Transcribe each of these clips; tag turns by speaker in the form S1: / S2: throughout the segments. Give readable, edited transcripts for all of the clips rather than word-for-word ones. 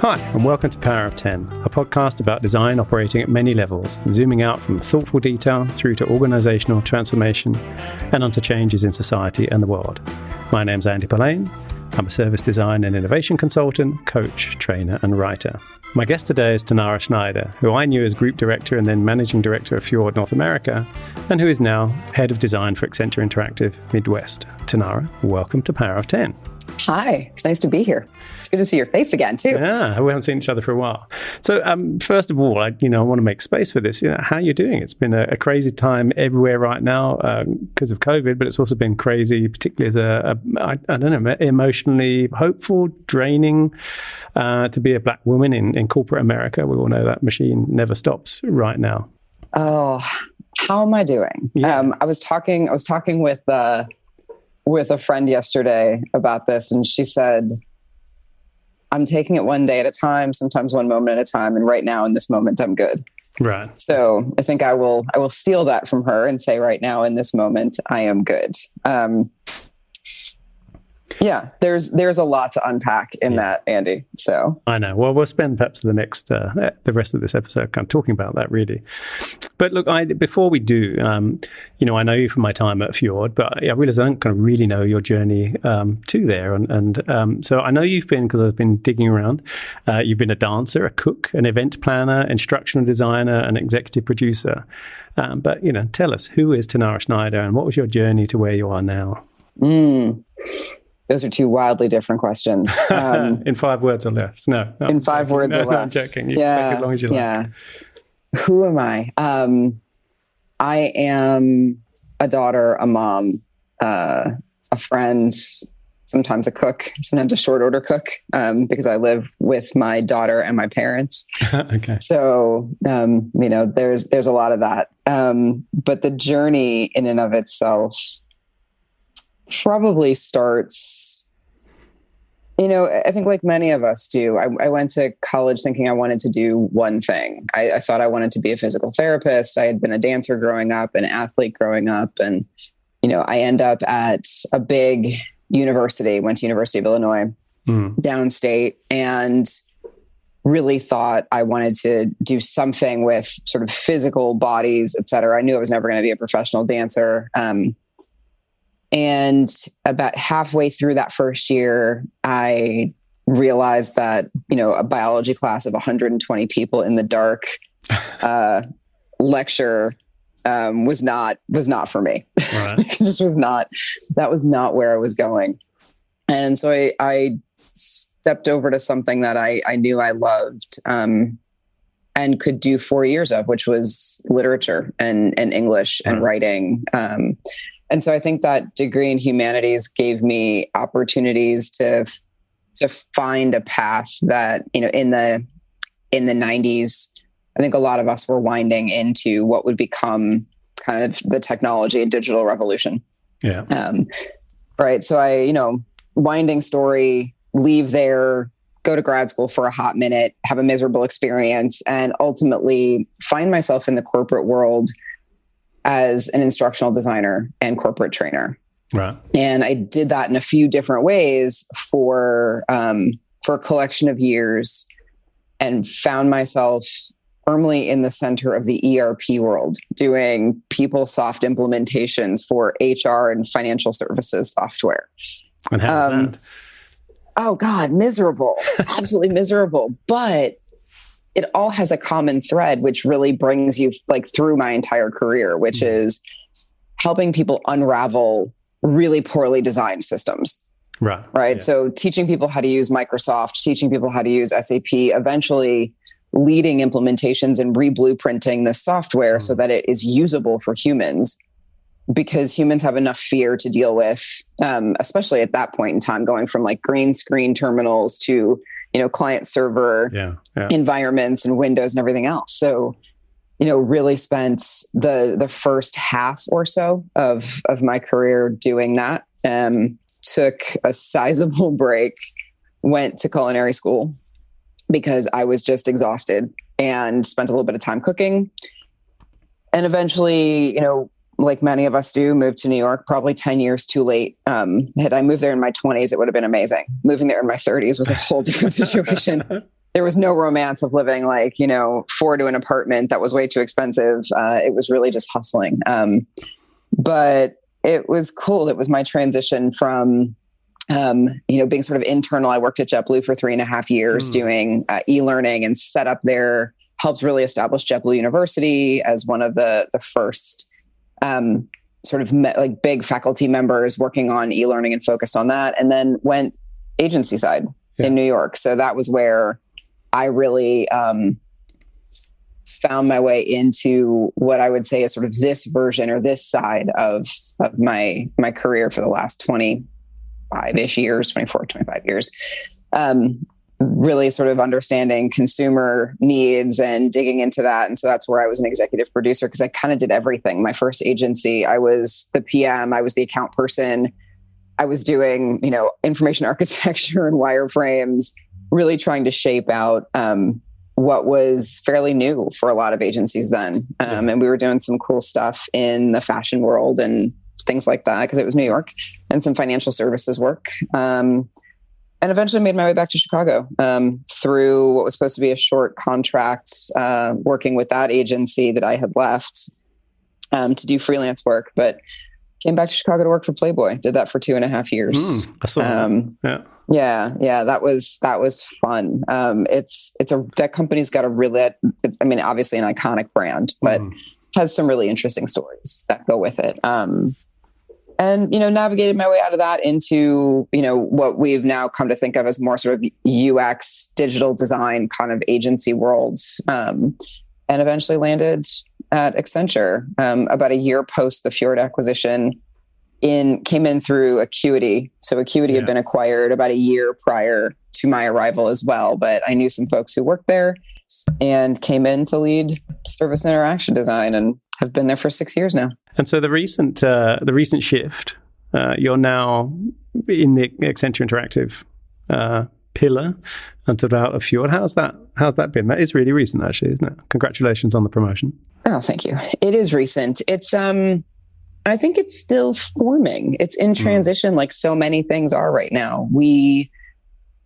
S1: Hi, and welcome to Power of 10, a podcast about design operating at many levels, zooming out from thoughtful detail through to organizational transformation and onto changes in society and the world. My name's Andy Polaine. I'm a service design and innovation consultant, coach, trainer, and writer. My guest today is Tanarra Schneider, who I knew as Group Director and then Managing Director of Fjord North America, and who is now Head of Design for Accenture Interactive Midwest. Tanarra, welcome to Power of 10.
S2: Hi, it's nice to be here. It's good to see your face again, too.
S1: Yeah, we haven't seen each other for a while. So first of all, I want to make space for this. How are you doing? It's been a crazy time everywhere right now because of COVID, but it's also been crazy, particularly as emotionally hopeful, draining to be a Black woman in corporate America. We all know that machine never stops right now.
S2: Oh, how am I doing? Yeah. I was talking with a friend yesterday about this, and she said, I'm taking it one day at a time, sometimes one moment at a time. And right now in this moment, I'm good.
S1: Right.
S2: So I think I will steal that from her and say right now in this moment, I am good. Yeah, there's a lot to unpack in that, Andy. So
S1: I know. Well, we'll spend perhaps the rest of this episode kind of talking about that, really. But look, before we do, I know you from my time at Fjord, but I realize I don't kind of really know your journey to there. And so I know you've been, because I've been digging around, you've been a dancer, a cook, an event planner, instructional designer, an executive producer. But tell us, who is Tanarra Schneider, and what was your journey to where you are now?
S2: Those are two wildly different questions.
S1: In 5 words or less. No.
S2: In 5 words or less.
S1: No, I'm joking. You can take as long as you like.
S2: Yeah. Who am I? I am a daughter, a mom, a friend, sometimes a cook, sometimes a short order cook, because I live with my daughter and my parents.
S1: Okay.
S2: So, there's a lot of that. But the journey in and of itself probably starts, I think like many of us do. I went to college thinking I wanted to do one thing. I thought I wanted to be a physical therapist. I had been a dancer growing up, an athlete growing up. And, I end up at a big university, went to University of Illinois, downstate, and really thought I wanted to do something with sort of physical bodies, et cetera. I knew I was never going to be a professional dancer. And about halfway through that first year, I realized that, a biology class of 120 people in the dark lecture was not for me. Right. It just was not. That was not where I was going. And so I stepped over to something that I knew I loved and could do 4 years of, which was literature and English and writing. And so I think that degree in humanities gave me opportunities to find a path that, in the 90s, I think a lot of us were winding into what would become kind of the technology and digital revolution.
S1: Yeah.
S2: Right. So I, winding story, leave there, go to grad school for a hot minute, have a miserable experience, and ultimately find myself in the corporate world as an instructional designer and corporate trainer. Right. And I did that in a few different ways for a collection of years, and found myself firmly in the center of the ERP world, doing PeopleSoft implementations for HR and financial services software.
S1: And how was that?
S2: Oh God, miserable, absolutely miserable. But it all has a common thread, which really brings you through my entire career, which is helping people unravel really poorly designed systems. Right. Yeah. So teaching people how to use Microsoft, teaching people how to use SAP, eventually leading implementations and re-blueprinting the software so that it is usable for humans, because humans have enough fear to deal with, especially at that point in time, going from green screen terminals to client server environments and Windows and everything else. So, really spent the first half or so of my career doing that. Took a sizable break, went to culinary school because I was just exhausted, and spent a little bit of time cooking. And eventually, like many of us do, moved to New York, probably 10 years too late. Had I moved there in my 20s, it would have been amazing. Moving there in my 30s was a whole different situation. there was no romance of living like, 4 to an apartment that was way too expensive. It was really just hustling. But it was cool. It was my transition from, being sort of internal. I worked at JetBlue for 3.5 years doing e-learning and set up there, helped really establish JetBlue University as one of the first big faculty members working on e-learning and focused on that. And then went agency side in New York. So that was where I really found my way into what I would say is sort of this version or this side of my career for the last 25-ish years, 24, 25 years. Really sort of understanding consumer needs and digging into that. And so that's where I was an executive producer, because I kind of did everything. My first agency, I was the PM, I was the account person. I was doing, information architecture and wireframes, really trying to shape out what was fairly new for a lot of agencies then. And we were doing some cool stuff in the fashion world and things like that, because it was New York, and some financial services work. And eventually made my way back to Chicago through what was supposed to be a short contract, working with that agency that I had left to do freelance work, but came back to Chicago to work for Playboy. Did that for 2.5 years.
S1: I saw that.
S2: Yeah. That was fun. That company's got obviously an iconic brand, but has some really interesting stories that go with it. And, navigated my way out of that into, what we've now come to think of as more sort of UX digital design kind of agency worlds. And eventually landed at Accenture about a year post the Fjord acquisition. Came in through Acuity. So Acuity had been acquired about a year prior to my arrival as well. But I knew some folks who worked there and came in to lead service interaction design, and have been there for 6 years now.
S1: And so the recent shift, you're now in the Accenture Interactive pillar until out of Fjord. How's that been? That is really recent, actually, isn't it? Congratulations on the promotion.
S2: Oh, thank you. It is recent. It's I think it's still forming. It's in transition, like so many things are right now.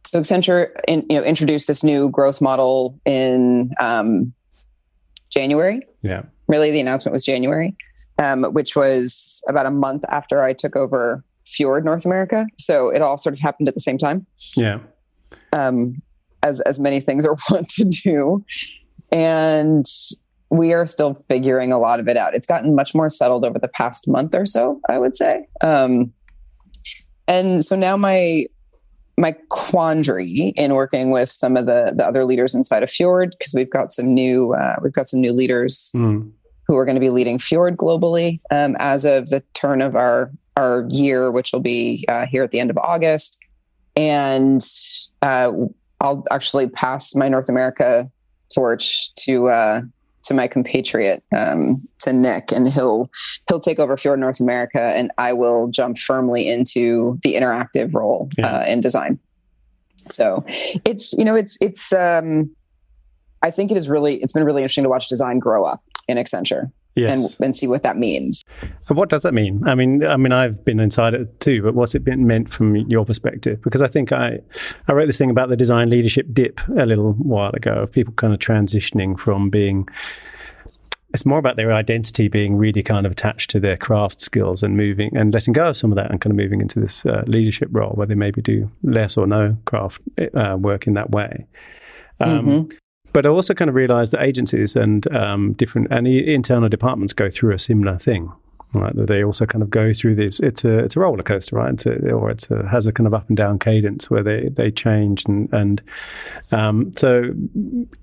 S2: So Accenture, introduced this new growth model in January. Yeah. Really, the announcement was January, which was about a month after I took over Fjord North America. So it all sort of happened at the same time. Yeah. As many things are wont to do. And we are still figuring a lot of it out. It's gotten much more settled over the past month or so, I would say. And so now my quandary in working with some of the other leaders inside of Fjord, because we've got some new leaders who are going to be leading Fjord globally as of the turn of our year, which will be here at the end of August. And I'll actually pass my North America torch to my compatriot, to Nick, and he'll take over Fjord North America, and I will jump firmly into the interactive role in design. So it's I think it's been really interesting to watch design grow up in Accenture. Yes. And see what that means.
S1: And what does that mean? I mean, I've been inside it too, but what's it been meant from your perspective? Because I think I wrote this thing about the design leadership dip a little while ago, of people kind of transitioning from being, it's more about their identity being really kind of attached to their craft skills and moving and letting go of some of that and kind of moving into this leadership role where they maybe do less or no craft work in that way. But I also kind of realized that agencies and different internal departments go through a similar thing, right? That they also kind of go through this. It's a roller coaster, right? Has a kind of up and down cadence where they change and so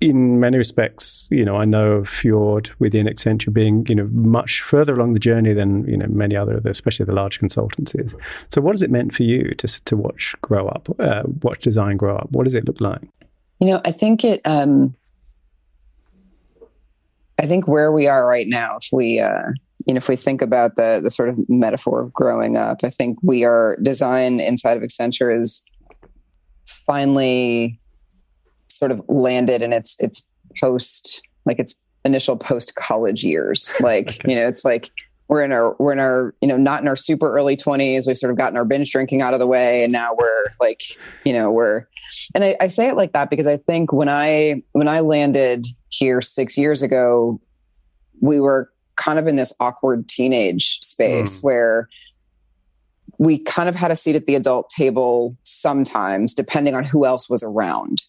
S1: in many respects, I know of Fjord within Accenture being much further along the journey than many other, especially the large consultancies. So what has it meant for you to watch design grow up? What does it look like?
S2: I think I think where we are right now, if we think about the sort of metaphor of growing up, I think design inside of Accenture is finally sort of landed in its initial post-college years. Like, okay. It's like we're in our, not in our super early 20s. We've sort of gotten our binge drinking out of the way. And now we're like, and I say it like that because I think when I landed here 6 years ago, we were kind of in this awkward teenage space where we kind of had a seat at the adult table sometimes, depending on who else was around.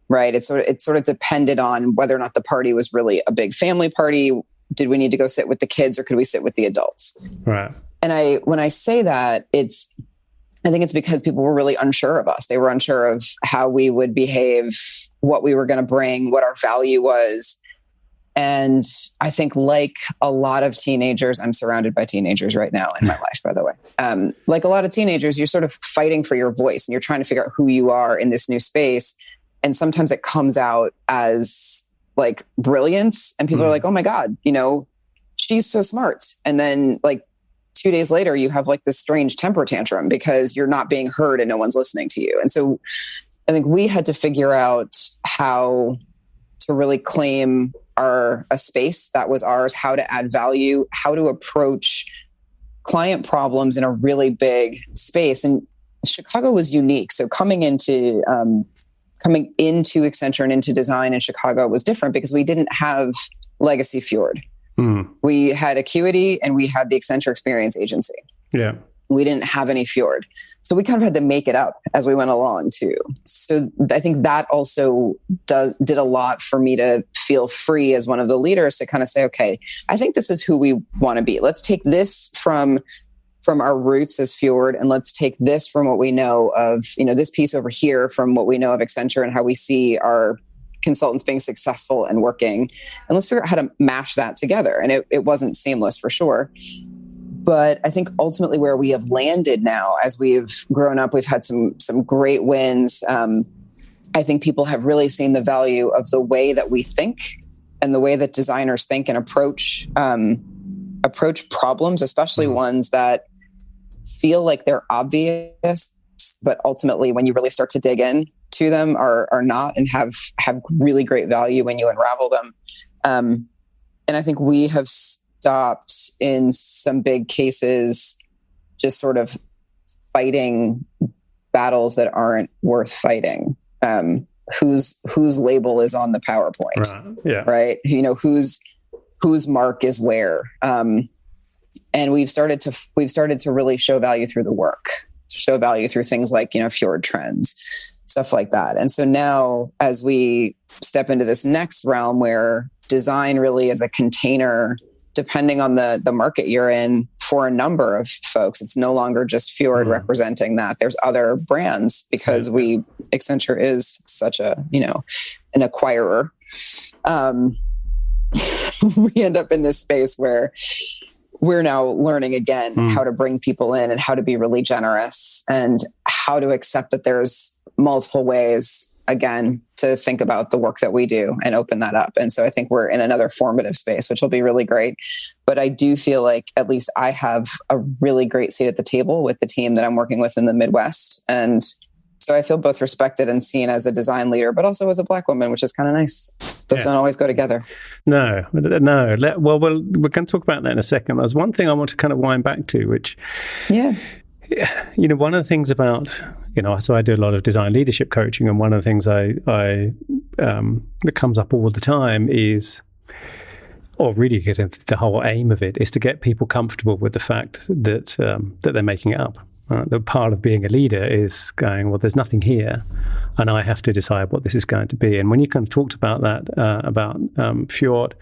S2: Right. It sort of depended on whether or not the party was really a big family party. Did we need to go sit with the kids or could we sit with the adults?
S1: Right.
S2: And when I say that, I think it's because people were really unsure of us. They were unsure of how we would behave, what we were going to bring, what our value was. And I think like a lot of teenagers, I'm surrounded by teenagers right now in my life, by the way. Like a lot of teenagers, you're sort of fighting for your voice and you're trying to figure out who you are in this new space. And sometimes it comes out as like brilliance and people are like, oh my God, she's so smart. And then like 2 days later, you have like this strange temper tantrum because you're not being heard and no one's listening to you. And so I think we had to figure out how to really claim a space that was ours, how to add value, how to approach client problems in a really big space. And Chicago was unique. So coming into Accenture and into design in Chicago was different because we didn't have legacy Fjord. We had Acuity and we had the Accenture Experience Agency.
S1: Yeah.
S2: We didn't have any Fjord. So we kind of had to make it up as we went along too. So I think that also did a lot for me to feel free as one of the leaders to kind of say, okay, I think this is who we want to be. Let's take this from our roots as Fjord, and let's take this from what we know of, this piece over here from what we know of Accenture and how we see our consultants being successful and working. And let's figure out how to mash that together. And it wasn't seamless for sure. But I think ultimately where we have landed now, as we've grown up, we've had some great wins. I think people have really seen the value of the way that we think and the way that designers think and approach problems, especially ones that feel like they're obvious, but ultimately when you really start to dig in to them are not and have really great value when you unravel them. And I think we have stopped in some big cases just sort of fighting battles that aren't worth fighting. Whose label is on the PowerPoint,
S1: right? Yeah.
S2: Right. Whose mark is where. And we've started to really show value through the work, show value through things like, Fjord trends, stuff like that. And so now as we step into this next realm where design really is a container, depending on the market you're in for a number of folks, it's no longer just Fjord representing that. There's other brands because Accenture is such an acquirer. We end up in this space where we're now learning again how to bring people in and how to be really generous and how to accept that there's multiple ways, again, to think about the work that we do and open that up. And so I think we're in another formative space, which will be really great. But I do feel like at least I have a really great seat at the table with the team that I'm working with in the Midwest. And so I feel both respected and seen as a design leader, but also as a Black woman, which is kind of nice. Those don't always go together. No.
S1: Well, we're going to talk about that in a second. There's one thing I want to kind of wind back to, which, one of the things about, so I do a lot of design leadership coaching, and one of the things that comes up all the time is, or really the whole aim of it is to get people comfortable with the fact that they're making it up. The part of being a leader is going, well, there's nothing here, and I have to decide what this is going to be. And when you kind of talked about that, about Fjord,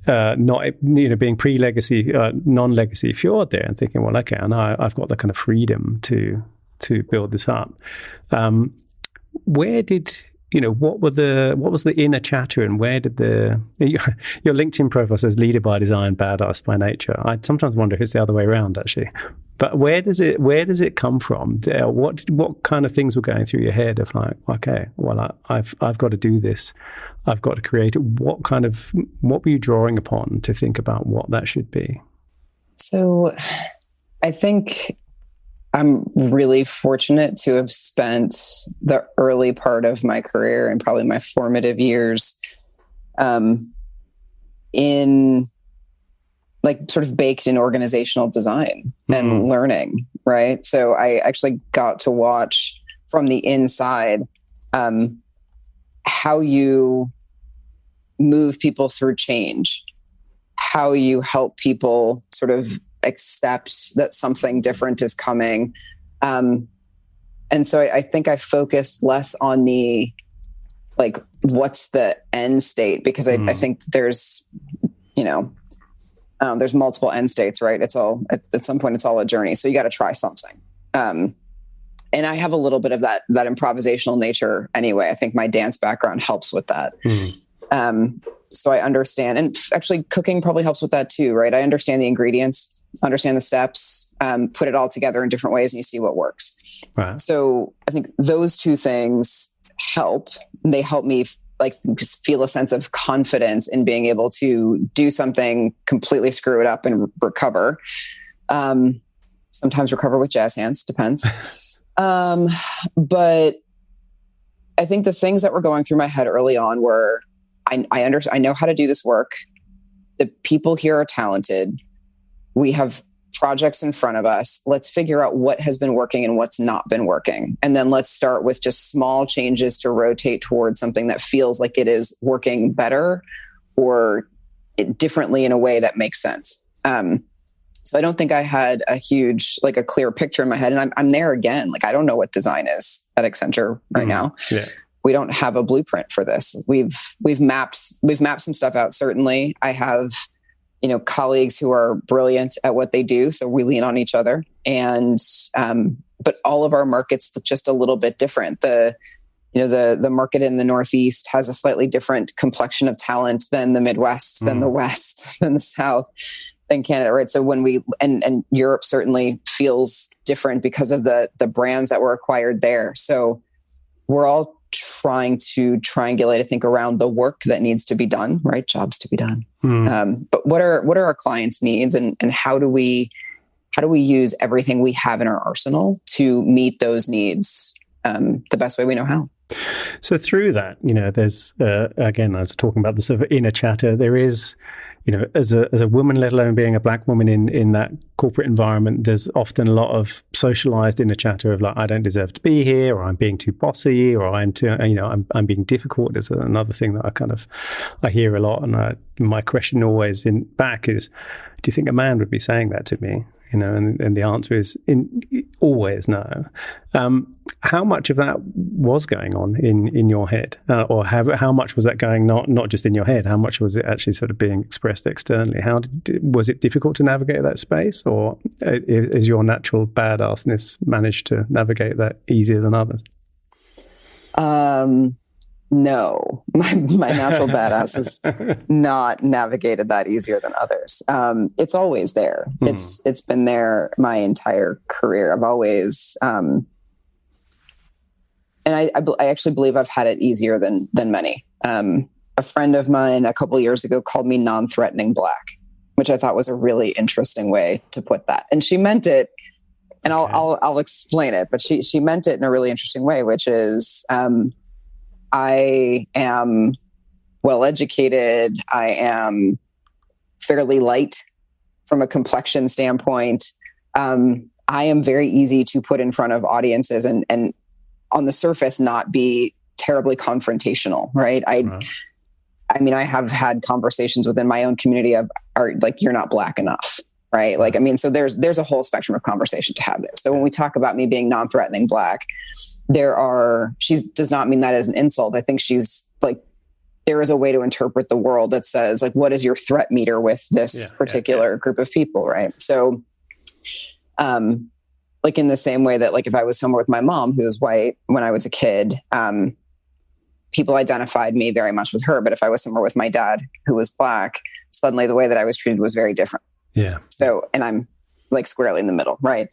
S1: not being pre-legacy, non-legacy Fjord there, and thinking, well, okay, and I've got the kind of freedom to build this up. Where did what was the inner chatter, and where did your LinkedIn profile says leader by design, badass by nature? I sometimes wonder if it's the other way around, actually. But where does it come from? What kind of things were going through your head of like, okay, well, I've got to do this, I've got to create it. What were you drawing upon to think about what that should be?
S2: So, I think I'm really fortunate to have spent the early part of my career and probably my formative years in like sort of baked in organizational design and learning, right? So I actually got to watch from the inside how you move people through change, how you help people sort of accept that something different is coming. And so I think I focused less on the, like, what's the end state? Because I think there's, there's multiple end states, right? It's all, at some point, it's all a journey. So you got to try something. And I have a little bit of that improvisational nature anyway. I think my dance background helps with that. So I understand, and actually cooking probably helps with that too, right? I understand the ingredients, understand the steps, put it all together in different ways, and you see what works.
S1: Right.
S2: So I think those two things help. They help me just feel a sense of confidence in being able to do something, completely screw it up and recover. Sometimes recover with jazz hands, depends. But I think the things that were going through my head early on were, I know how to do this work. The people here are talented. We have projects in front of us. Let's figure out what has been working and what's not been working. And then let's start with just small changes to rotate towards something that feels like it is working better or differently in a way that makes sense. So I don't think I had a clear picture in my head. And I'm there again. Like, I don't know what design is at Accenture right now.
S1: Yeah.
S2: We don't have a blueprint for this. We've mapped some stuff out. Certainly I have, colleagues who are brilliant at what they do. So we lean on each other, but all of our markets look just a little bit different. The market in the Northeast has a slightly different complexion of talent than the Midwest, than the West, than the South, than Canada, right? So when and Europe certainly feels different because of the brands that were acquired there. So we're all trying to triangulate, I think, around the work that needs to be done, right? Jobs to be done. But what are our clients' needs, and how do we use everything we have in our arsenal to meet those needs the best way we know how?
S1: So through that, there's again, I was talking about the sort of inner chatter. There is, as a woman, let alone being a Black woman in that corporate environment, there's often a lot of socialized inner chatter of like, I don't deserve to be here, or I'm being too bossy, or I'm being difficult. Is another thing that I hear a lot. And my question always back is, do you think a man would be saying that to me? And the answer is always no. How much of that was going on in your head, or how much was that going not just in your head? How much was it actually sort of being expressed externally? Was it difficult to navigate that space, or is your natural badassness managed to navigate that easier than others?
S2: No, my natural badass has not navigated that easier than others. It's always there. It's been there my entire career. I've always, and I actually believe I've had it easier than many. A friend of mine a couple of years ago called me non-threatening Black, which I thought was a really interesting way to put that. And she meant it, and I'll explain it, but she meant it in a really interesting way, which is, I am well-educated. I am fairly light from a complexion standpoint. I am very easy to put in front of audiences and on the surface not be terribly confrontational, right? I mean, I have had conversations within my own community of, you're not Black enough, right? So there's a whole spectrum of conversation to have there. So when we talk about me being non-threatening Black, she does not mean that as an insult. I think she's like, there is a way to interpret the world that says, like, what is your threat meter with this particular group of people, right? So, like in the same way that, like, if I was somewhere with my mom who was white when I was a kid, people identified me very much with her. But if I was somewhere with my dad who was Black, suddenly the way that I was treated was very different.
S1: Yeah.
S2: So, and I'm like squarely in the middle, right?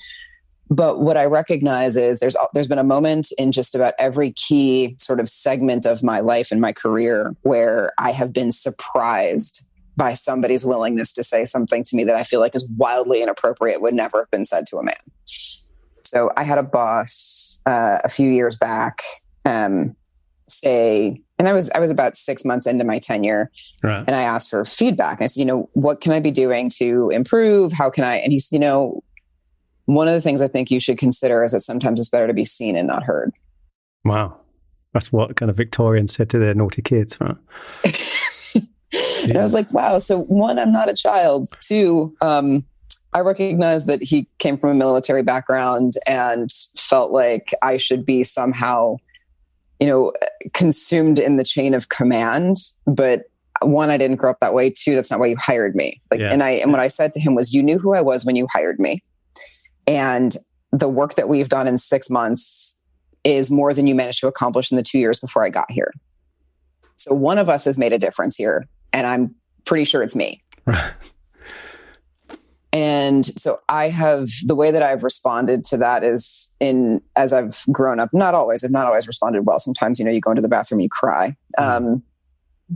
S2: But what I recognize is there's been a moment in just about every key sort of segment of my life and my career where I have been surprised by somebody's willingness to say something to me that I feel like is wildly inappropriate, would never have been said to a man. So I had a boss a few years back say, And I was about 6 months into my tenure,
S1: Right.
S2: and I asked for feedback. I said, what can I be doing to improve? How can I? And he said, one of the things I think you should consider is that sometimes it's better to be seen and not heard.
S1: Wow. That's what kind of Victorians said to their naughty kids, right?
S2: And I was like, wow. So one, I'm not a child. Two, I recognize that he came from a military background and felt like I should be somehow, consumed in the chain of command. But one, I didn't grow up that way. Two, that's not why you hired me. And what I said to him was, you knew who I was when you hired me. And the work that we've done in 6 months is more than you managed to accomplish in the 2 years before I got here. So one of us has made a difference here. And I'm pretty sure it's me.
S1: Right.
S2: And so the way that I've responded to that is as I've grown up, I've not always responded well. Sometimes, you go into the bathroom, you cry,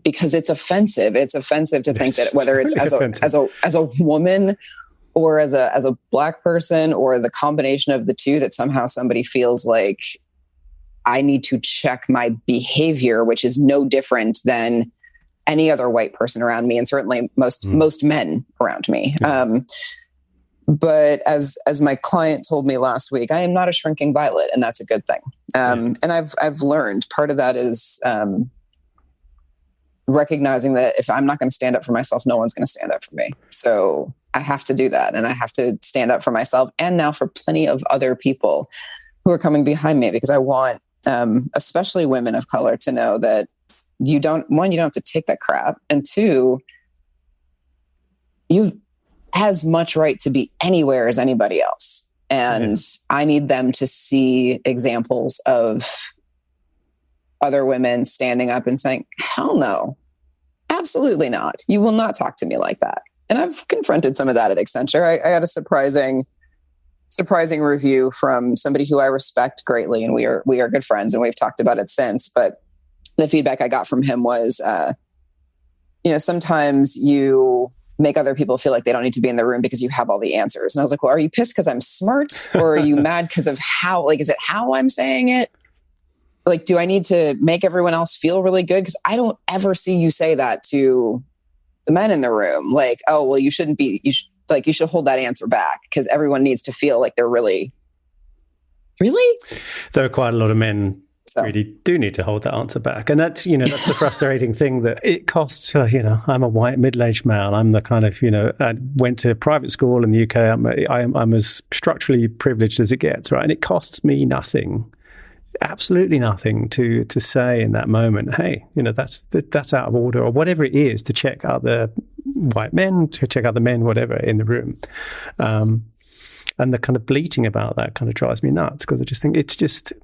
S2: because it's offensive. It's offensive to think that whether it's as a woman or as a Black person or the combination of the two, that somehow somebody feels like I need to check my behavior, which is no different than any other white person around me, and certainly most men around me. Yeah. But as my client told me last week, I am not a shrinking violet, and that's a good thing. And I've learned part of that is recognizing that if I'm not going to stand up for myself, no one's going to stand up for me. So I have to do that, and I have to stand up for myself, and now for plenty of other people who are coming behind me, because I want, especially women of color, to know that you don't have to take that crap. And two, you've as much right to be anywhere as anybody else. And I need them to see examples of other women standing up and saying, hell no, absolutely not. You will not talk to me like that. And I've confronted some of that at Accenture. I had a surprising review from somebody who I respect greatly, and we are good friends, and we've talked about it since. But the feedback I got from him was, sometimes you make other people feel like they don't need to be in the room because you have all the answers. And I was like, well, are you pissed because I'm smart, or are you mad because of is it how I'm saying it? Like, do I need to make everyone else feel really good? Because I don't ever see you say that to the men in the room. Like, oh, well, you shouldn't be, you should hold that answer back, because everyone needs to feel like they're really.
S1: There are quite a lot of men really do need to hold that answer back. And that's, that's the frustrating thing, that it costs, I'm a white middle-aged male. I'm the kind of, I went to private school in the UK. I'm as structurally privileged as it gets, right? And it costs me nothing, absolutely nothing to say in that moment, hey, that's out of order, or whatever it is, to check other white men, to check other men, whatever, in the room. And the kind of bleating about that kind of drives me nuts, because I just think it's just,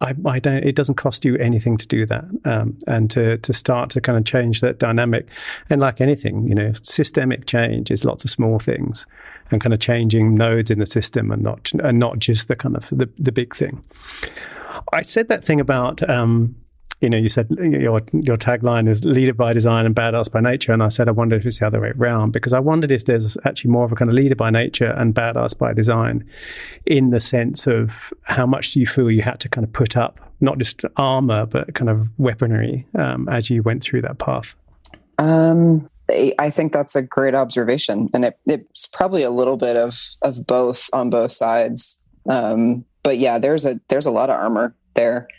S1: it doesn't cost you anything to do that, and to start to kind of change that dynamic. And like anything, systemic change is lots of small things, and kind of changing nodes in the system, and not just the kind of the big thing. I said that thing about you said your tagline is leader by design and badass by nature. And I said, I wonder if it's the other way around, because I wondered if there's actually more of a kind of leader by nature and badass by design, in the sense of how much do you feel you had to kind of put up, not just armor, but kind of weaponry, as you went through that path?
S2: I think that's a great observation. And it's probably a little bit of both on both sides. But yeah, there's a lot of armor there.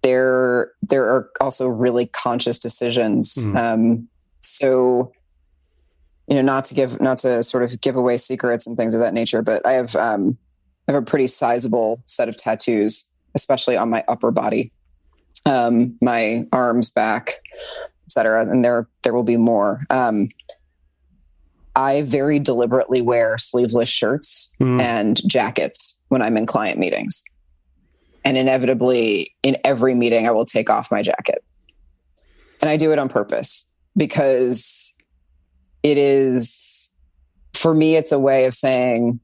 S2: There are also really conscious decisions. So, not to sort of give away secrets and things of that nature, but I have a pretty sizable set of tattoos, especially on my upper body, my arms, back, etc. And there will be more. I very deliberately wear sleeveless shirts and jackets when I'm in client meetings. And inevitably, in every meeting, I will take off my jacket. And I do it on purpose, because it is, for me, it's a way of saying,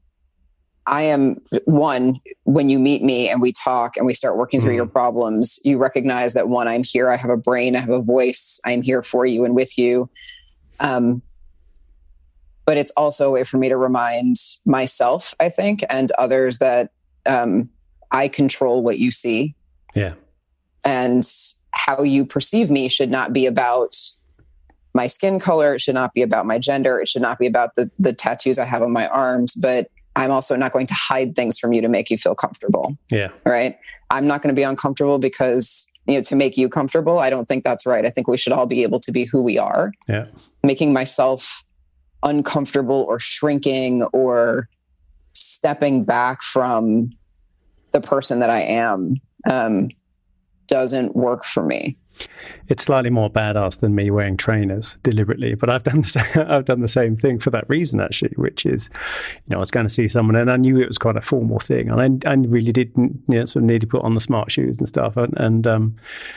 S2: I am, one, when you meet me and we talk and we start working through your problems, you recognize that, one, I'm here, I have a brain, I have a voice, I'm here for you and with you. But it's also a way for me to remind myself, I think, and others that, I control what you see.
S1: Yeah.
S2: And how you perceive me should not be about my skin color. It should not be about my gender. It should not be about the tattoos I have on my arms, but I'm also not going to hide things from you to make you feel comfortable.
S1: Yeah.
S2: Right. I'm not going to be uncomfortable because, to make you comfortable. I don't think that's right. I think we should all be able to be who we are.
S1: Yeah.
S2: Making myself uncomfortable or shrinking or stepping back from the person that I am, doesn't work for me.
S1: It's slightly more badass than me wearing trainers deliberately, but I've done the same thing for that reason, actually, which is, I was going to see someone and I knew it was quite a formal thing, and I really didn't, sort of need to put on the smart shoes and stuff, and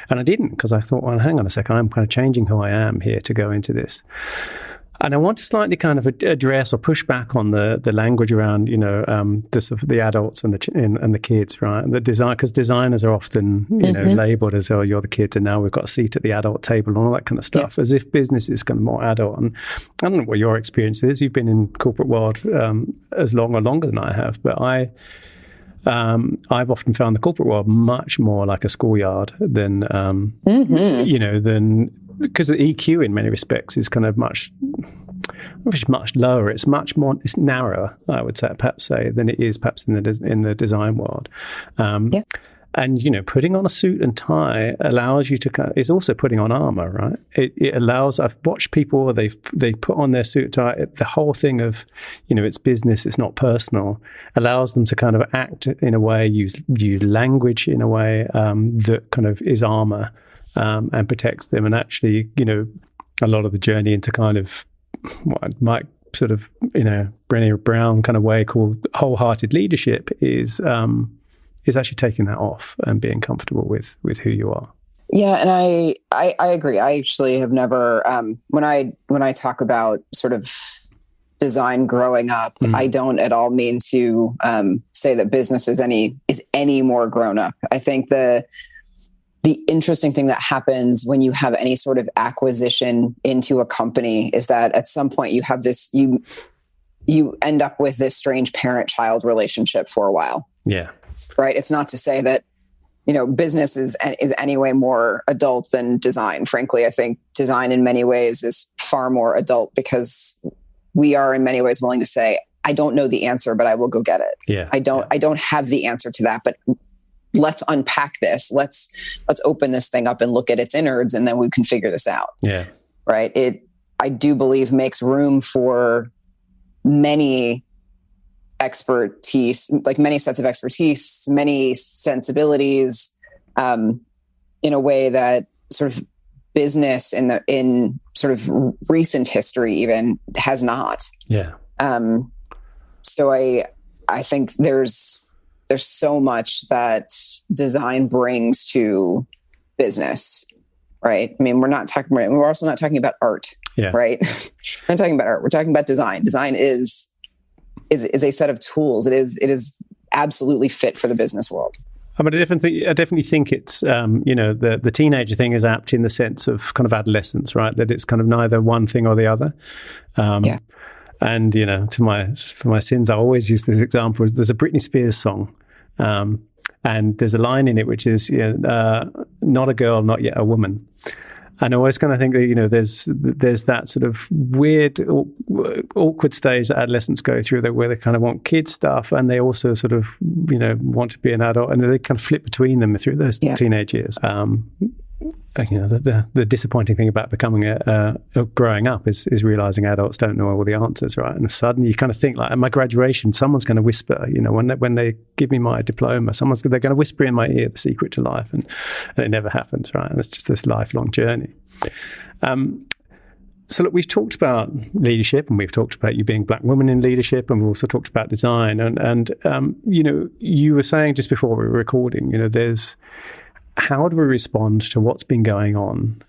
S1: I didn't, because I thought, well, hang on a second, I'm kind of changing who I am here to go into this. And I want to slightly kind of address or push back on the language around, the adults and the kids, right? And the design, because designers are often, labeled as, oh, you're the kids, and now we've got a seat at the adult table and all that kind of stuff, as if business is kind of more adult. And I don't know what your experience is. You've been in corporate world as long or longer than I have, but I've often found the corporate world much more like a schoolyard than, because the EQ in many respects is kind of much lower. It's it's narrower, I would say, than it is perhaps in the design world. And putting on a suit and tie allows you to is also putting on armor, right? It allows. I've watched people they put on their suit and tie. The whole thing of it's business, it's not personal, allows them to kind of act in a way, use language in a way that kind of is armor. And protects them. And actually, a lot of the journey into kind of what I might sort of, Brené Brown kind of way called wholehearted leadership is actually taking that off and being comfortable with who you are.
S2: Yeah. And I agree. I actually have never, when I talk about sort of design growing up, I don't at all mean to say that business is any more grown up. I think the interesting thing that happens when you have any sort of acquisition into a company is that at some point you have this, you end up with this strange parent-child relationship for a while.
S1: Yeah.
S2: Right. It's not to say that, business is any way more adult than design. Frankly, I think design in many ways is far more adult because we are in many ways willing to say, I don't know the answer, but I will go get it.
S1: Yeah.
S2: I don't have the answer to that, but let's unpack this. Let's open this thing up and look at its innards, and then we can figure this out.
S1: Yeah.
S2: Right. I do believe makes room for many expertise, like many sets of expertise, many sensibilities, in a way that sort of business in sort of recent history even has not.
S1: Yeah.
S2: So I think there's so much that design brings to business, right? I mean, we're also not talking about art, right? We're not talking about art. We're talking about design. Design is a set of tools. It is absolutely fit for the business world.
S1: But I definitely think it's, the teenager thing is apt in the sense of kind of adolescence, right? That it's kind of neither one thing or the other. And, for my sins, I always use this example. There's a Britney Spears song, and there's a line in it which is, not a girl, not yet a woman. And I always kind of think that, there's that sort of weird, awkward stage that adolescents go through where they kind of want kid stuff, and they also sort of, want to be an adult, and they kind of flip between them through those teenage years. The disappointing thing about becoming growing up is realizing adults don't know all the answers, right? And suddenly you kind of think, like, at my graduation, someone's going to whisper, when they give me my diploma, they're going to whisper in my ear the secret to life, and it never happens, right? And it's just this lifelong journey. So look, we've talked about leadership, and we've talked about you being a Black woman in leadership, and we've also talked about design. And you were saying just before we were recording, how do we respond to what's been going on,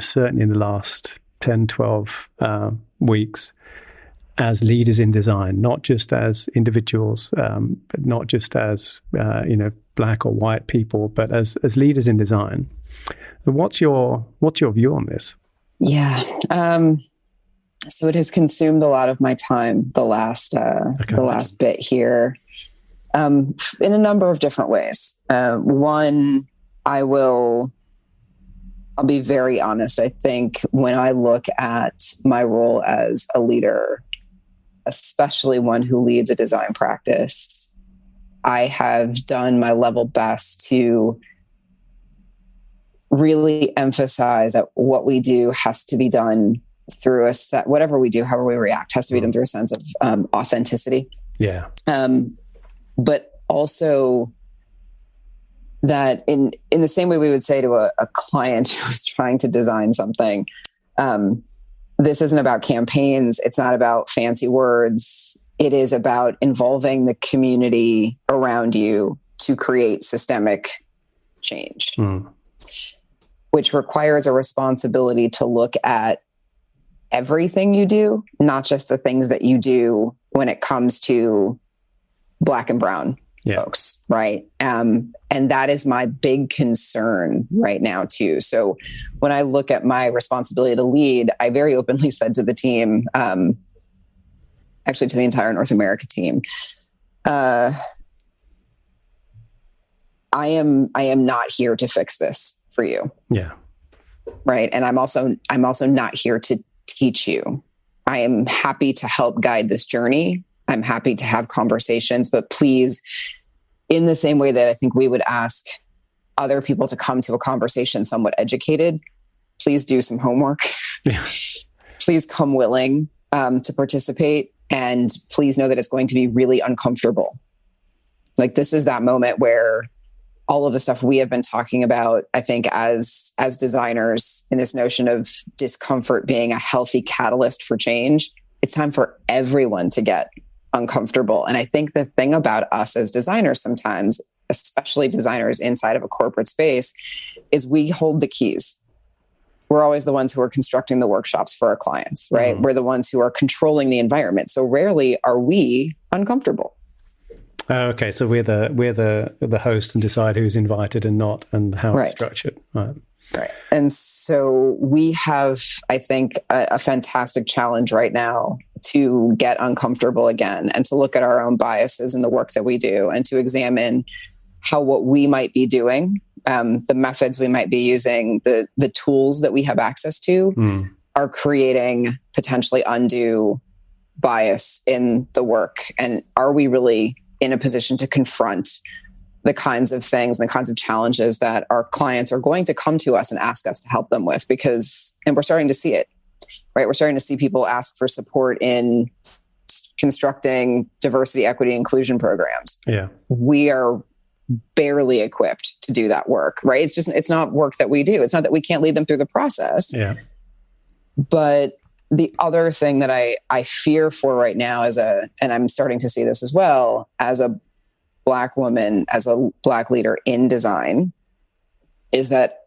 S1: certainly in the last 10, 12 weeks as leaders in design, not just as individuals, but not just as, Black or white people, but as leaders in design. What's your view on this?
S2: Yeah. So it has consumed a lot of my time the last bit here, in a number of different ways. One, I'll be very honest. I think when I look at my role as a leader, especially one who leads a design practice, I have done my level best to really emphasize that what we do has to be done through a set, whatever we do, however we react, has to be done through a sense of authenticity.
S1: Yeah.
S2: But also that in the same way we would say to a client who is trying to design something, this isn't about campaigns. It's not about fancy words. It is about involving the community around you to create systemic change, which requires a responsibility to look at everything you do, not just the things that you do when it comes to Black and brown folks, right? And that is my big concern right now too. So when I look at my responsibility to lead, I very openly said to the team, actually to the entire North America team, I am not here to fix this for you.
S1: Yeah.
S2: Right. And I'm also not here to teach you. I am happy to help guide this journey. I'm happy to have conversations, but please, in the same way that I think we would ask other people to come to a conversation somewhat educated, please do some homework.
S1: Yeah.
S2: Please come willing to participate, and please know that it's going to be really uncomfortable. Like, this is that moment where all of the stuff we have been talking about, I think as designers, in this notion of discomfort being a healthy catalyst for change, it's time for everyone to get uncomfortable. And I think the thing about us as designers sometimes, especially designers inside of a corporate space, is we hold the keys. We're always the ones who are constructing the workshops for our clients, right? Mm-hmm. We're the ones who are controlling the environment. So rarely are we uncomfortable.
S1: Okay, so we're the host and decide who's invited and not, and how it's structured.
S2: Right. And so we have, I think, a fantastic challenge right now to get uncomfortable again and to look at our own biases in the work that we do and to examine how what we might be doing, the methods we might be using, the tools that we have access to are creating potentially undue bias in the work. And are we really in a position to confront the kinds of things and the kinds of challenges that our clients are going to come to us and ask us to help them with? And we're starting to see it, right? We're starting to see people ask for support in constructing diversity, equity, inclusion programs.
S1: Yeah.
S2: We are barely equipped to do that work, right? It's not work that we do. It's not that we can't lead them through the process.
S1: Yeah.
S2: But the other thing that I fear for right now and I'm starting to see this as well, as a Black woman, as a Black leader in design, is that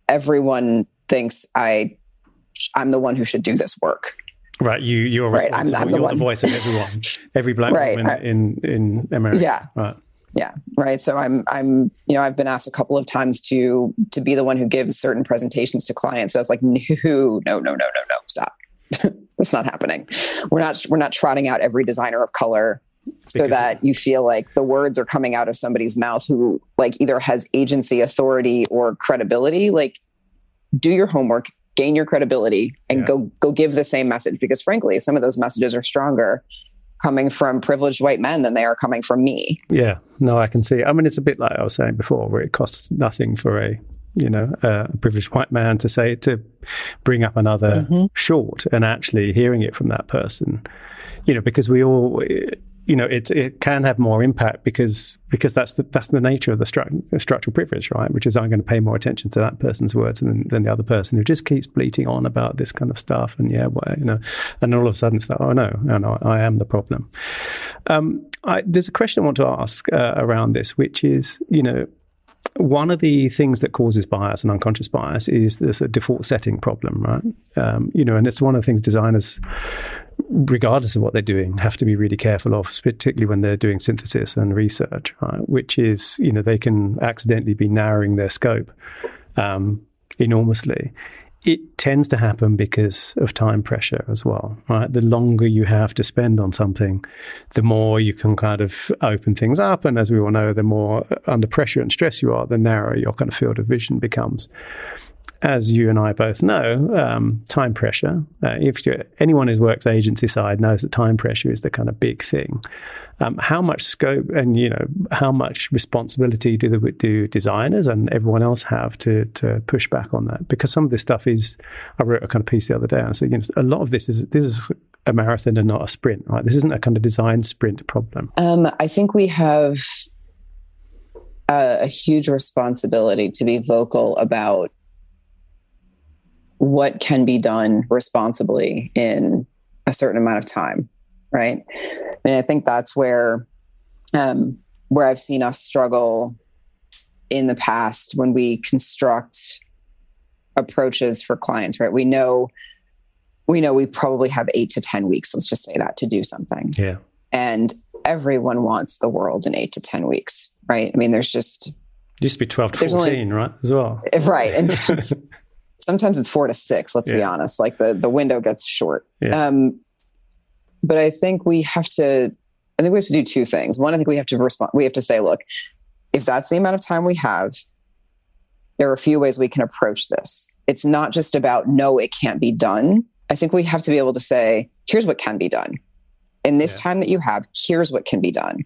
S2: everyone thinks I'm the one who should do this work.
S1: Right. You're responsible.
S2: I'm
S1: You're the voice of everyone, every Black woman in America.
S2: Yeah.
S1: Right.
S2: Yeah. Right. So I'm, I've been asked a couple of times to be the one who gives certain presentations to clients. So I was like, no, stop. That's not happening. We're not trotting out every designer of color so that you feel like the words are coming out of somebody's mouth who like either has agency, authority, or credibility. Like, do your homework, gain your credibility, and go give the same message. Because frankly, some of those messages are stronger coming from privileged white men than they are coming from me.
S1: Yeah, no, I can see. I mean, it's a bit like I was saying before, where it costs nothing for a privileged white man to bring up another short, and actually hearing it from that person, because we all, it can have more impact because that's the nature of the structural privilege, right? Which is I'm going to pay more attention to that person's words than the other person who just keeps bleating on about this kind of stuff. And and all of a sudden it's like, oh no, I am the problem. There's a question I want to ask around this, which is, one of the things that causes bias and unconscious bias is this default setting problem, right? And it's one of the things designers, regardless of what they're doing, have to be really careful of, particularly when they're doing synthesis and research, right? Which is, they can accidentally be narrowing their scope enormously it tends to happen because of time pressure as well, right? The longer you have to spend on something, the more you can kind of open things up. And as we all know, the more under pressure and stress you are, the narrower your kind of field of vision becomes. As you and I both know, time pressure, anyone who works agency side knows that time pressure is the kind of big thing. How much scope and, how much responsibility do designers and everyone else have to push back on that? Because some of this stuff I wrote a kind of piece the other day, and I said, a lot of this is a marathon and not a sprint, right? This isn't a kind of design sprint problem.
S2: I think we have a huge responsibility to be vocal about what can be done responsibly in a certain amount of time, right? I think that's where I've seen us struggle in the past when we construct approaches for clients, right? We know we probably have 8 to 10 weeks, let's just say that, to do something.
S1: Yeah.
S2: And everyone wants the world in 8 to 10 weeks, right? There's just...
S1: It used to be 12 to 14, right? As well.
S2: Right. And sometimes it's 4 to 6, let's be honest, like the window gets short. Yeah. But I think we have to do two things. One, I think we have to respond. We have to say, look, if that's the amount of time we have, there are a few ways we can approach this. It's not just about, no, it can't be done. I think we have to be able to say, here's what can be done. In this time that you have, here's what can be done.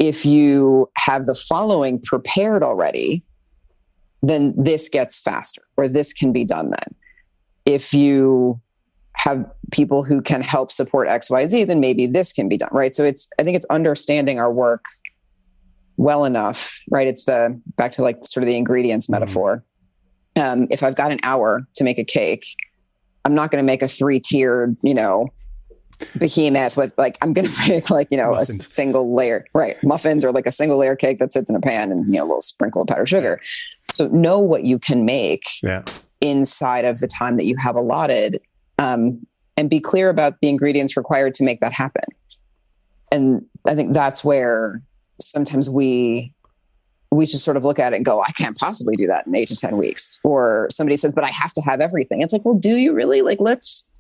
S2: If you have the following prepared already, then this gets faster, or this can be done then. If you have people who can help support XYZ, then maybe this can be done, right? So I think it's understanding our work well enough, right? It's back to like sort of the ingredients metaphor. If I've got an hour to make a cake, I'm not going to make a 3-tiered, behemoth with I'm going to make muffins. A single layer, right? Muffins, or like a single layer cake that sits in a pan and, a little sprinkle of powdered sugar. So know what you can make inside of the time that you have allotted, and be clear about the ingredients required to make that happen. And I think that's where sometimes we just sort of look at it and go, I can't possibly do that in 8 to 10 weeks. Or somebody says, but I have to have everything. It's like, well, do you really? Let's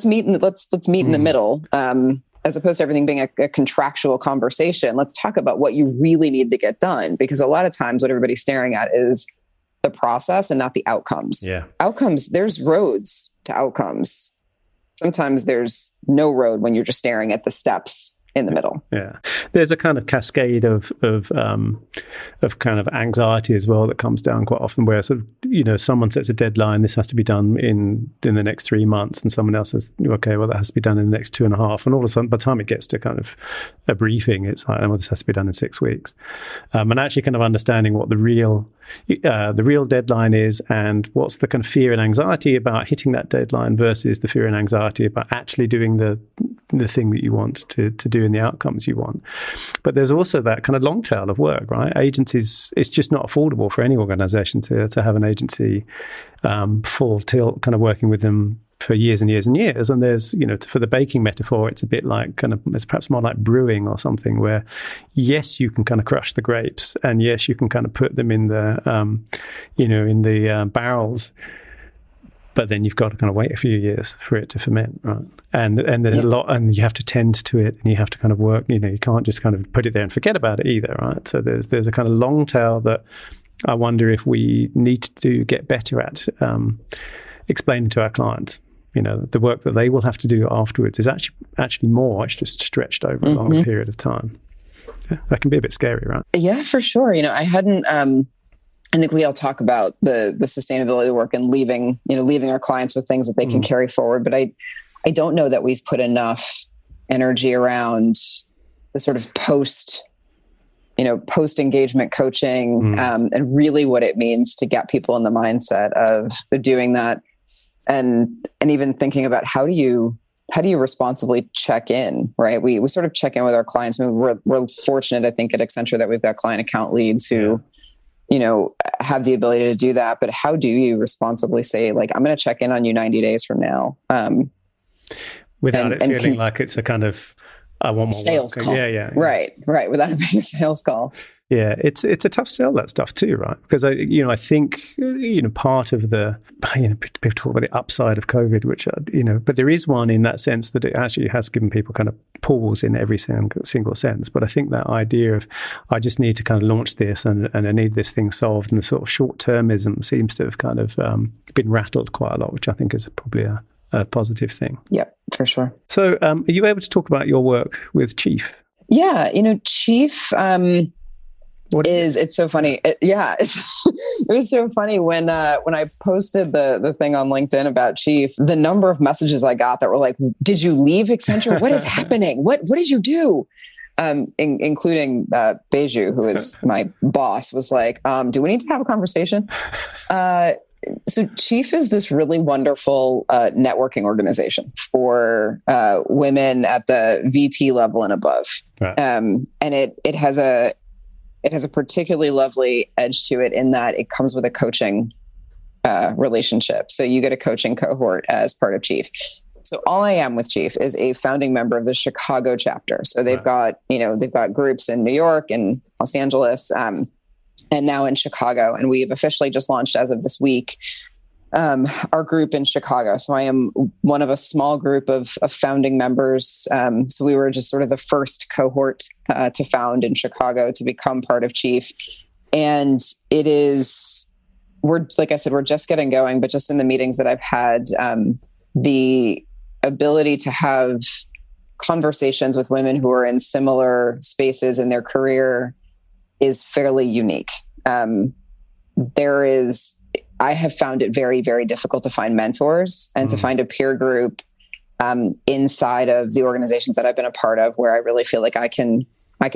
S2: meet in the middle. As opposed to everything being a contractual conversation, let's talk about what you really need to get done. Because a lot of times what everybody's staring at is the process and not the outcomes. Yeah. Outcomes, there's roads to outcomes. Sometimes there's no road when you're just staring at the steps in the middle. Yeah.
S1: There's a kind of cascade of kind of anxiety as well that comes down quite often, where sort of, someone sets a deadline, this has to be done in the next 3 months, and someone else says, okay, well, that has to be done in the next 2.5. And all of a sudden, by the time it gets to kind of a briefing, it's like, well, this has to be done in 6 weeks. And actually kind of understanding what the real deadline is, and what's the kind of fear and anxiety about hitting that deadline versus the fear and anxiety about actually doing the thing that you want to do and the outcomes you want. But there's also that kind of long tail of work, right? Agencies, it's just not affordable for any organization to have an agency full tilt kind of working with them for years and years and years. And there's, for the baking metaphor, it's a bit like it's perhaps more like brewing or something, where yes, you can kind of crush the grapes, and yes, you can kind of put them in the, in the barrels, but then you've got to kind of wait a few years for it to ferment, right? And there's a lot, and you have to tend to it, and you have to kind of work, you can't just kind of put it there and forget about it either, right? So there's a kind of long tail that I wonder if we need to get better at explaining to our clients. The work that they will have to do afterwards is actually more. It's just stretched over a longer period of time. Yeah, that can be a bit scary, right? Yeah,
S2: for sure. I hadn't. I think we all talk about the sustainability of the work and leaving our clients with things that they can carry forward. But I don't know that we've put enough energy around the sort of post engagement coaching, and really what it means to get people in the mindset of doing that. And even thinking about how do you responsibly check in, right? We sort of check in with our clients. We're fortunate, I think, at Accenture that we've got client account leads who, have the ability to do that. But how do you responsibly say, like, I'm going to check in on you 90 days from now?
S1: Without it feeling like it's a kind of, I want more
S2: sales
S1: work.
S2: call.
S1: Yeah.
S2: Right. Without it being a sales call.
S1: Yeah, it's a tough sell, that stuff too, right? Because I think part of the people talk about the upside of COVID, which but there is one in that sense that it actually has given people kind of pause in every single sense. But I think that idea of I just need to kind of launch this and I need this thing solved, and the sort of short-termism seems to have kind of been rattled quite a lot, which I think is probably a positive thing.
S2: Yep, for sure.
S1: So, are you able to talk about your work with Chief?
S2: Yeah, Chief. It's so funny. It was so funny when I posted the thing on LinkedIn about Chief, the number of messages I got that were like, did you leave Accenture? What is happening? What did you do? Including Beju, who is my boss, was like, do we need to have a conversation? So Chief is this really wonderful networking organization for women at the VP level and above. Right. And it has a particularly lovely edge to it in that it comes with a coaching relationship. So you get a coaching cohort as part of Chief. So all I am with Chief is a founding member of the Chicago chapter. So they've got groups in New York and Los Angeles, and now in Chicago. And we've officially just launched as of this week, our group in Chicago. So I am one of a small group of founding members. So we were just sort of the first cohort to found in Chicago to become part of Chief. And like I said, we're just getting going, but just in the meetings that I've had, the ability to have conversations with women who are in similar spaces in their career is fairly unique. I have found it very, very difficult to find mentors and to find a peer group inside of the organizations that I've been a part of, where I really feel like I can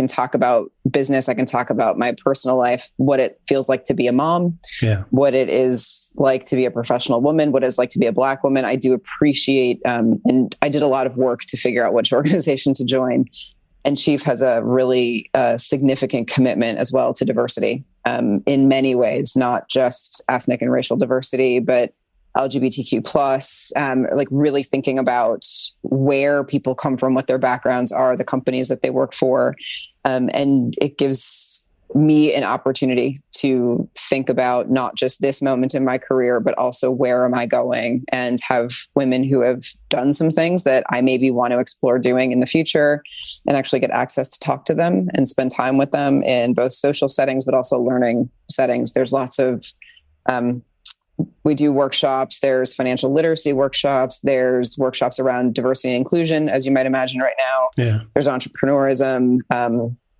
S2: talk about business. I can talk about my personal life, what it feels like to be a mom, what it is like to be a professional woman, what it's like to be a Black woman. I do appreciate, and I did a lot of work to figure out which organization to join. And Chief has a really significant commitment as well to diversity in many ways, not just ethnic and racial diversity, but LGBTQ plus, like really thinking about where people come from, what their backgrounds are, the companies that they work for. And it gives me an opportunity to think about not just this moment in my career, but also where am I going, and have women who have done some things that I maybe want to explore doing in the future, and actually get access to talk to them and spend time with them in both social settings, but also learning settings. There's lots of, we do workshops, there's financial literacy workshops, there's workshops around diversity and inclusion, as you might imagine right now. Yeah. There's entrepreneurism.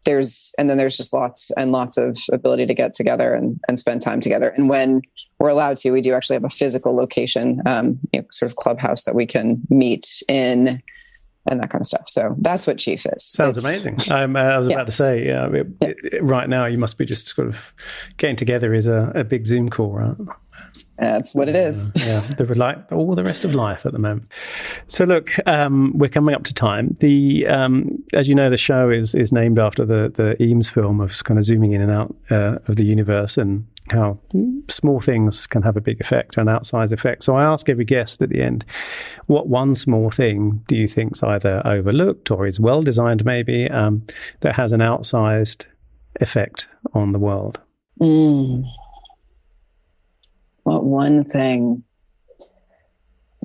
S2: There's just lots and lots of ability to get together and spend time together. And when we're allowed to, we do actually have a physical location, sort of clubhouse that we can meet in, and that kind of stuff. So that's what Chief is.
S1: Sounds amazing. I was about to say, right now you must be just sort of getting together is a big Zoom call, right?
S2: That's what it is.
S1: Like all the rest of life at the moment. So look, we're coming up to time. As you know, the show is named after the Eames film of kind of zooming in and out of the universe, and how small things can have a big effect, an outsized effect. So I ask every guest at the end, what one small thing do you think's either overlooked or is well designed maybe, that has an outsized effect on the world?
S2: What one thing?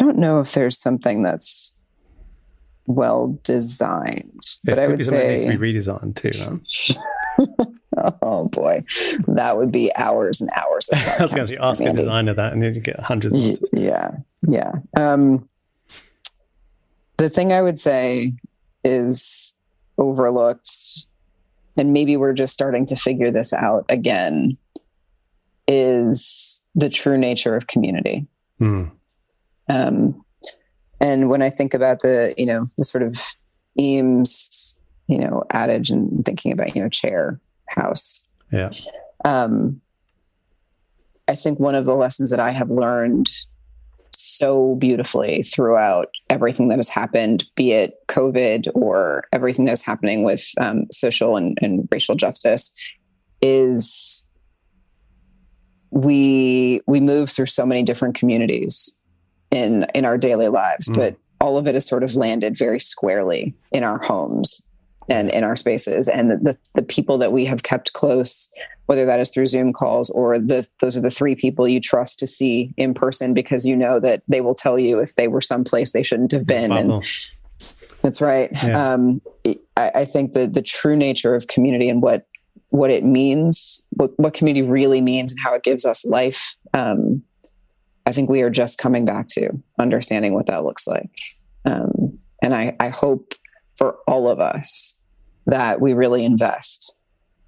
S2: I don't know if there's something that's well designed, but I would say
S1: it needs to be redesigned too. Huh?
S2: Oh boy, that would be hours and hours. Of
S1: I was going to say, ask a designer that, and then you get hundreds of answers.
S2: Yeah. The thing I would say is overlooked, and maybe we're just starting to figure this out again, is the true nature of community. And when I think about the sort of Eames, adage, and thinking about, chair, house. Yeah. I think one of the lessons that I have learned so beautifully throughout everything that has happened, be it COVID or everything that's happening with social and racial justice, is we move through so many different communities in our daily lives, but all of it is sort of landed very squarely in our homes. and in our spaces, and the people that we have kept close, whether that is through Zoom calls or those are the 3 people you trust to see in person because you know that they will tell you if they were someplace they shouldn't have been. And that's right. Yeah. I think that the true nature of community and what it means, what community really means and how it gives us life. I think we are just coming back to understanding what that looks like. And I hope for all of us that we really invest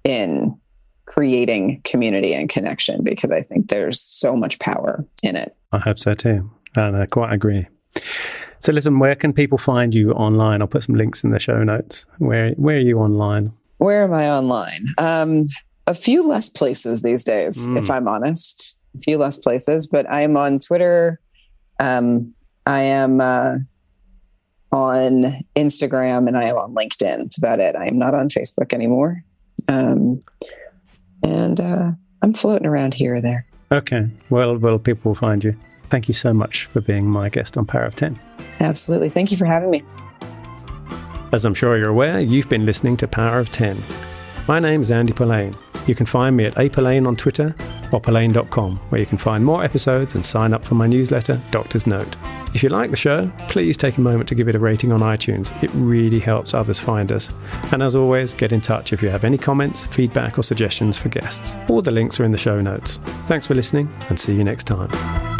S2: in creating community and connection, because I think there's so much power in it.
S1: I hope so too. And I quite agree. So listen, where can people find you online? I'll put some links in the show notes. Where are you online?
S2: Where am I online? A few less places these days, if I'm honest. A few less places, but I am on Twitter. I am on Instagram, and I am on LinkedIn. That's about it. I am not on Facebook anymore. And I'm floating around here or there.
S1: Okay. Well, people will find you. Thank you so much for being my guest on Power of 10. Absolutely.
S2: Thank you for having me.
S1: As I'm sure you're aware, you've been listening to Power of 10. My name is Andy Pillane. You can find me at apillane on Twitter or pillane.com, where you can find more episodes and sign up for my newsletter, Doctor's Note. If you like the show, please take a moment to give it a rating on iTunes. It really helps others find us. And as always, get in touch if you have any comments, feedback, or suggestions for guests. All the links are in the show notes. Thanks for listening, and see you next time.